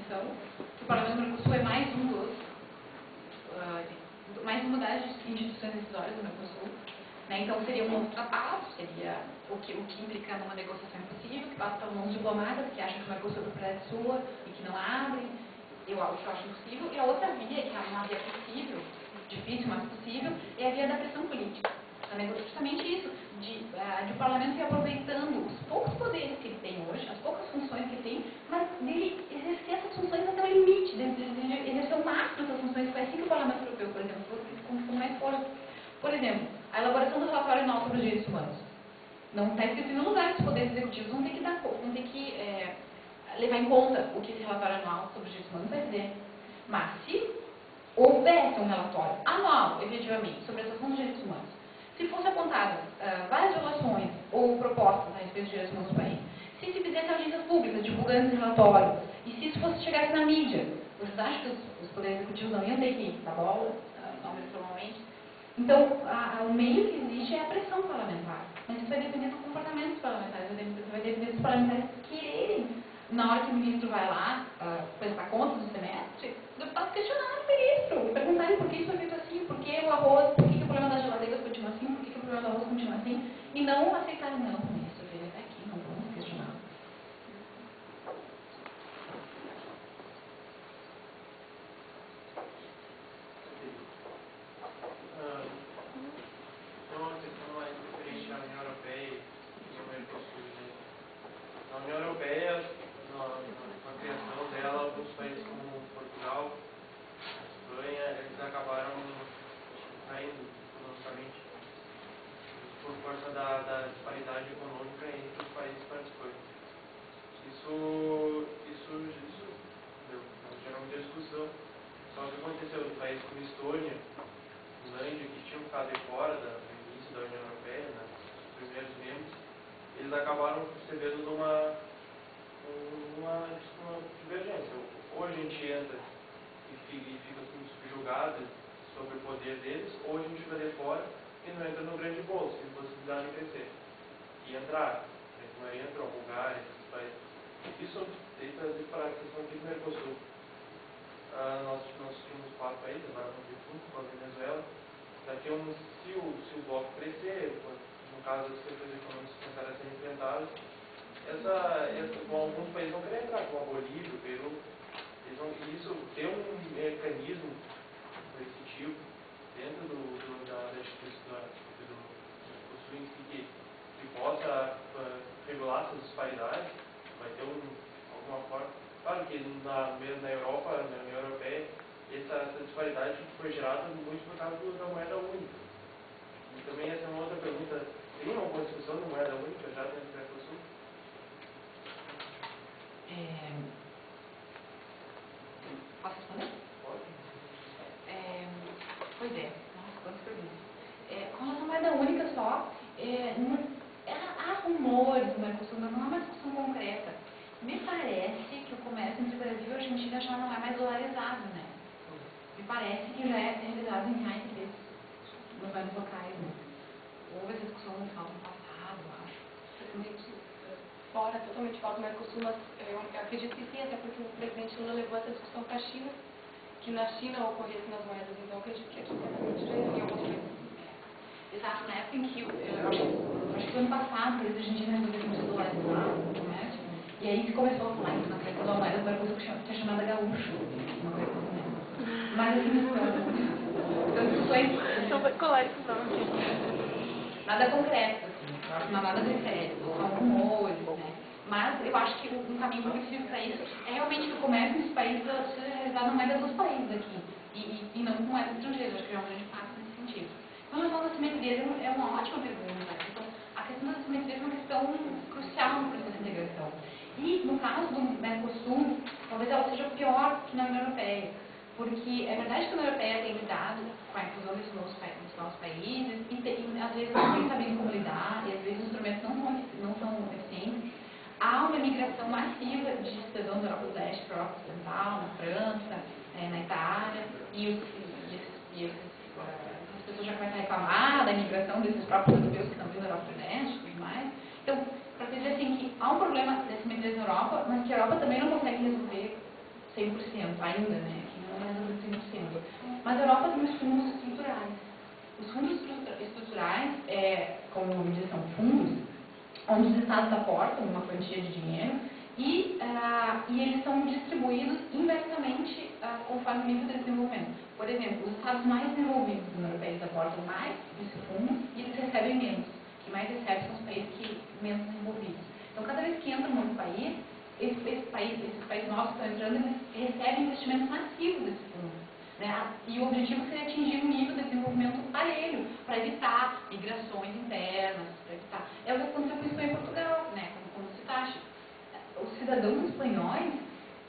Constituição, que o Parlamento do Mercosul é mais uma das instituições decisórias do Mercosul. Né? Então, seria um novo tratado, seria o que implica numa negociação impossível, que passa pelos diplomatas que acham que o Mercosul é propriedade sua e que não abrem. Eu acho impossível. E a outra via, que é uma via possível, difícil, mas possível, é a via da pressão política. Também justamente isso, de o Parlamento ir aproveitando os poucos poderes que ele tem hoje, as poucas funções que ele tem, mas dele exercer essas funções até o limite, de exercer o máximo dessas funções. Foi assim que o Parlamento Europeu, por exemplo, com mais força. Por exemplo, a elaboração do relatório anual sobre os direitos humanos. Não está escrito em nenhum lugar que os poderes executivos vão ter que levar em conta o que esse relatório anual sobre os direitos humanos vai dizer. Mas se houvesse um relatório anual, efetivamente, sobre a situação dos direitos humanos, se fosse apontado várias violações ou propostas a respeito dos direitos humanos no país, se fizesse audiências públicas divulgando esses relatórios, e se isso fosse chegasse na mídia, vocês acham que os poderes executivos não iam ter que dar bola, normalmente? Então, o meio que existe é a pressão parlamentar. Mas isso vai depender do comportamento dos parlamentares, vai depender dos parlamentares quererem, na hora que o ministro vai lá prestar contas do semestre, o deputado questionar o ministro, perguntarem por que isso foi feito assim, por que o arroz, por que o problema das geladeiras continua assim, por que o problema do arroz continua assim, e não aceitar, não, ministro, veio até aqui, não vamos questionar. Então, uma questão mais referente à União Europeia e ao Mercosul. Na União Europeia, na criação dela, alguns países como Portugal, Espanha, eles acabaram saindo economicamente por força da disparidade econômica entre os países participantes. Isso gerou muita discussão. Só que aconteceu em países como Estônia, Finlândia, que tinham ficado de fora do início da União Europeia, né, os primeiros membros, eles acabaram se vendo numa divergência. Ou a gente entra e fica subjugado sobre o poder deles, ou a gente fica de fora e não entra no grande bolso, sem possibilidade de crescer. E entrar, a entra, a Bulgária, esses países. Isso tem trazido para a questão aqui do Mercosul. Nós tínhamos 4 países, agora vamos ter 5 com a Venezuela. Daqui a se o bloco crescer, no caso as questões econômicas começarem a ser enfrentadas, alguns países vão querer entrar, como a Bolívia, o Peru. E isso tem um mecanismo coercitivo dentro da instituição do Mercosul que possa regular essas disparidades, vai ter alguma forma. Claro que mesmo na Europa, na União Europeia, essa disparidade foi gerada muito por causa da moeda única. E também essa é uma outra pergunta: tem uma construção de moeda única já dentro do Mercosul? Posso responder? Pode. Pois é, nossa, quantas perguntas. Com relação à moeda única só, há rumores do Mercosul, mas não há uma discussão concreta. Me parece que o comércio entre Brasil e Argentina já não é mais dolarizado, né? Me parece que já é realizado em reais nos vários locais, né? Houve essa discussão no passado, eu acho. Totalmente fora do Mercosul, mas eu acredito que sim, até porque o presidente Lula levou essa discussão para a China, que na China ocorresse nas moedas, então eu acredito que aqui provavelmente já em alguns países. Exato, na época em que, eu acho que foi ano passado, que a Argentina resolveu começar a dolarizar o comércio, e aí se começou a falar isso na questão da moeda do Mercosul, que é chamada gaúcho, uma coisa assim, né? Mas assim, são discussões... São populares esse nome aqui. Nada concreto, assim, não há nada de sério, são rumores, né? Mas eu acho que um caminho possível para isso é realmente que o comércio nesses países seja realizado na moeda dos países aqui, e não com moeda estrangeira. Acho que é um grande passo nesse sentido. Então, a questão da simetria é uma ótima pergunta. Então, a questão da simetria é uma questão crucial no processo de integração. E, no caso do Mercosul, talvez ela seja pior que na União Europeia, porque é verdade que a União Europeia tem lidado com a inclusão desses novos países, e às vezes não tem sabido como lidar, e às vezes os instrumentos não são eficientes. Há uma migração massiva de cidadãos da Europa do Leste para a Europa Ocidental, na França, na Itália, e as pessoas já começam a reclamar da imigração desses próprios europeus que estão vindo da Europa do Leste e tudo mais. Então, para dizer assim que há um problema de simetrias na Europa, mas que a Europa também não consegue resolver 100% ainda, né? Aqui não é mais ou menos 100%. Mas a Europa tem os fundos estruturais. Os fundos estruturais, como o nome diz, são fundos onde os estados aportam uma quantia de dinheiro e eles são distribuídos inversamente conforme o nível de desenvolvimento. Por exemplo, os estados mais desenvolvidos da União Europeia aportam mais nesse fundo e eles recebem menos. Quem mais recebe são os países menos desenvolvidos. Então, cada vez que entra um novo país, esses países novos que estão entrando, eles recebem investimentos massivos desse fundo. Né? E o objetivo seria atingir um nível de desenvolvimento parelho, para evitar migrações internas, para evitar... É o que aconteceu com a Espanha e Portugal, né? Como se taxa. Os cidadãos espanhóis,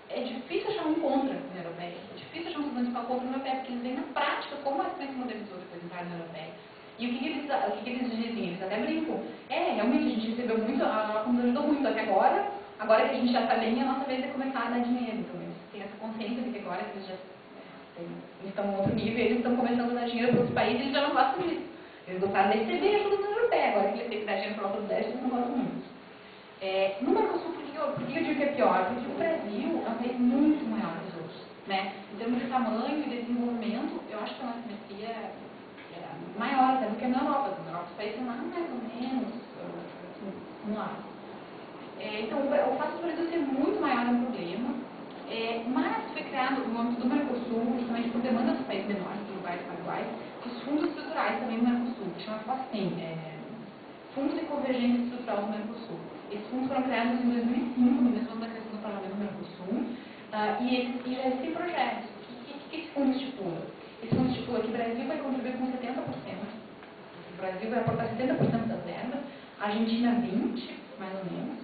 é difícil achar um contra a União Europeia. É difícil achar um cidadão espanhol contra a União Europeia, porque eles veem na prática como a Espanha se modernizou depois de entrar na União Europeia. E o que eles dizem? Eles até brincam. Realmente a gente recebeu muito, a Europa nos ajudou muito até agora. Agora que a gente já está bem, a nossa vez é começar a dar dinheiro. Então eles têm essa consciência de que agora que eles já estão em outro nível, eles estão começando a dar dinheiro para outros países e eles já não gostam disso. Eles gostaram de receber ajuda da União Europeia. Agora que eles têm que dar dinheiro para a Europa do Leste, eles não gostam muito. No Mercosul, por que eu digo que é pior? Porque o Brasil é um país muito maior que os outros. Né? Em termos de tamanho e desenvolvimento, eu acho que a nossa simetria é maior até do que na Europa. Na Europa, os países são mais ou menos similares. Então, o fato do Brasil ser muito maior é um problema, mas foi criado no âmbito do Mercosul, justamente por demanda dos países menores, do Uruguai e do Paraguai, os fundos estruturais também no Mercosul, que chama FOSTEM, Fundo de Convergência Estrutural do Mercosul. Esses fundos foram criados em 2005, no mesmo ano da criação do Parlamento do Mercosul, e já existem projetos. O que esse fundo estipula? Esse fundo estipula que o Brasil vai contribuir com 70%, o Brasil vai aportar 70% das verbas, a Argentina 20%, mais ou menos,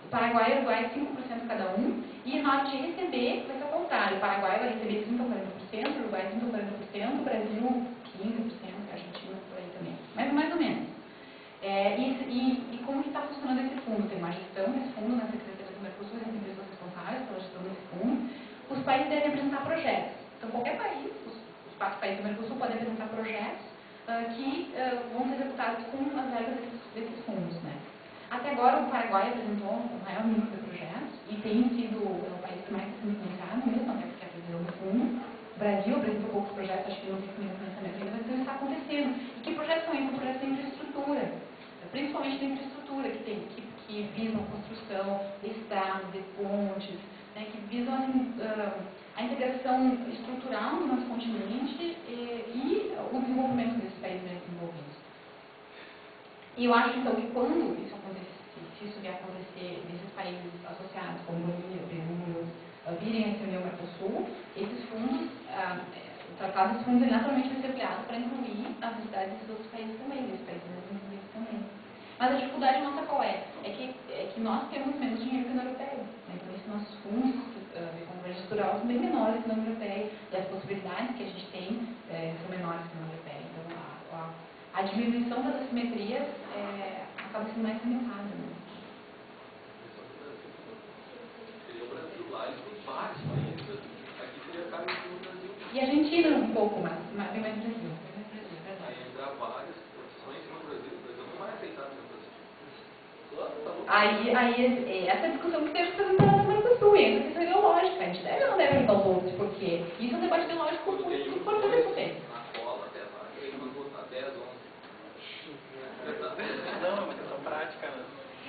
o Paraguai e o Uruguai 5% cada um, e nós de receber vai ser o contrário, o Paraguai vai receber 30% a 40%, o Uruguai 30% a 40%, o Brasil 15%, a Argentina por aí também, mas mais ou menos. E como que está funcionando esse fundo? Tem uma gestão desse fundo na Secretaria do Mercosul, existem pessoas responsáveis pela gestão desse fundo. Os países devem apresentar projetos. Então, qualquer país, os 4 países do Mercosul podem apresentar projetos que vão ser executados com as verbas desses fundos. Né? Até agora, o Paraguai apresentou o maior número de projetos e tem sido o país que mais está sendo financiado mesmo, até porque é a previsão do fundo. O Brasil apresentou poucos projetos, acho que não tem nenhum financiamento ainda, mas isso está acontecendo. E que projetos são esses? Projetos de infraestrutura. Principalmente de infraestrutura, que visam a construção de estradas, de pontes, né, que visam a integração estrutural do nosso continente e o desenvolvimento desses países menos desenvolvidos. E eu acho, então, que quando isso acontecer, se isso vier a acontecer nesses países associados, como Bolívia, Peru, virem a se unir ao Mercosul, esses fundos, o tratado desses fundos, naturalmente vai ser ampliado para incluir as necessidades desses outros países também, desses países menos desenvolvidos também. Mas a dificuldade nossa qual é? É que nós temos menos dinheiro que a União Europeia. Né? Então, esses nossos fundos de convergência estrutural são bem menores que a União Europeia. E as possibilidades que a gente tem são menores que a União Europeia. Então, a diminuição das assimetrias acaba sendo mais limitada. Né? Seria o Brasil lá e tem vários países. Aqui seria a carne do Brasil. E a Argentina um pouco, mas bem mais Brasil. Aí entrar várias posições em cima do Brasil. O Brasil não vai aceitar o Brasil. Aí essa discussão que teve que fazer pela Mercosul, e essa questão ideológica, a gente deve ou não deve ajudar os outros, porque isso é um debate ideológico muito importante para ter. Na cola até lá, eles vão votar 10, 11. Não, é uma questão prática, né?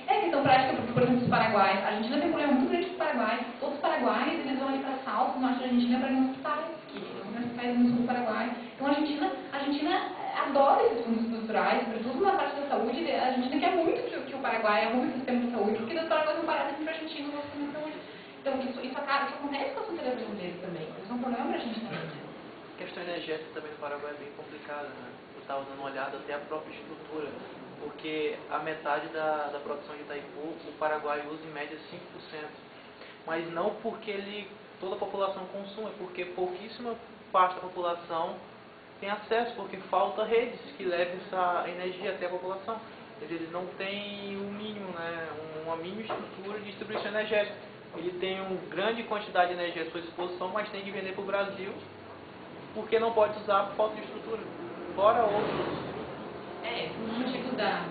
É questão prática, porque, por exemplo, os paraguaios, a Argentina tem um problema muito grande com os paraguaios, todos os paraguaios, eles vão ali para Salto, no norte da Argentina, para ir nos hospitais, que são os hospitais no sul do Paraguai. Então, a Argentina adora esses fundos estruturais, sobretudo na parte da saúde, a Argentina quer muito que o Paraguai arrume o sistema de saúde, porque os paraguaios vão parar sempre para a Argentina no sistema de saúde. Então, isso acontece com a sociedade brasileira também. Isso é um problema para a gente também. A questão energética também no Paraguai é bem complicada, né? Eu estava dando uma olhada até a própria estrutura, porque a metade da produção de Itaipu, o Paraguai usa em média 5%. Mas não porque toda a população consuma, é porque pouquíssima parte da população tem acesso, porque falta redes que levem essa energia até a população. Eles não têm o mínimo, né? Uma mínima estrutura de distribuição energética. Ele tem uma grande quantidade de energia à sua disposição, mas tem que vender para o Brasil, porque não pode usar por falta de estrutura. Fora outros. Um dos motivos da